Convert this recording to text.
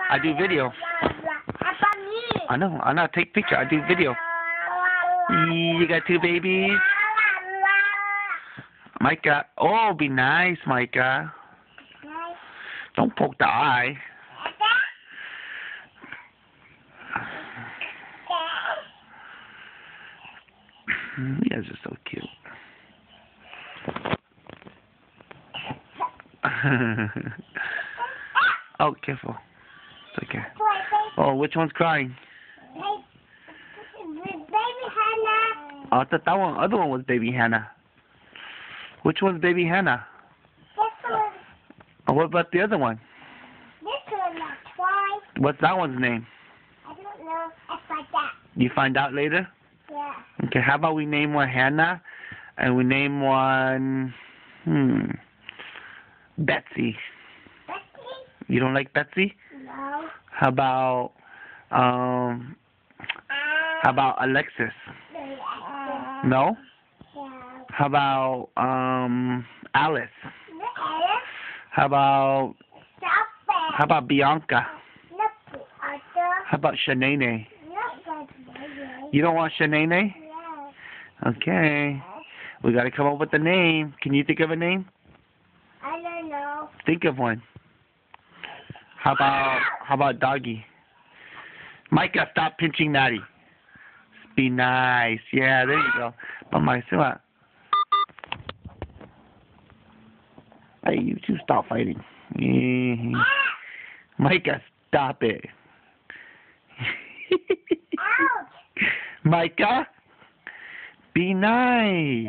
I do video. I know. I not take picture. I do video. You got two babies. Micah. Oh, be nice, Micah. Don't poke the eye. You guys are so cute. Oh, careful. It's okay. Oh, which one's crying? Baby Hannah. Oh, I thought that other one was baby Hannah. Which one's baby Hannah? This one. Oh, what about the other one? This one, that's why. What's that one's name? I don't know. It's like that. You find out later? Yeah. Okay, how about we name one Hannah, and we name one, Betsy. Betsy? You don't like Betsy? No. How about Alexis? No? Yeah. How about, Alice? Alice? How about Bianca? Look, Arthur. How about Shanae? Look, You don't want Shanae? yeah. Okay. We gotta come up with a name. Can you think of a name? I don't know. Think of one. How about Doggy? Micah, stop pinching Natty. Be nice. Yeah, there you go. Mamá, se va. Hey, you two stop fighting. Micah, stop it. Ouch! Micah, be nice.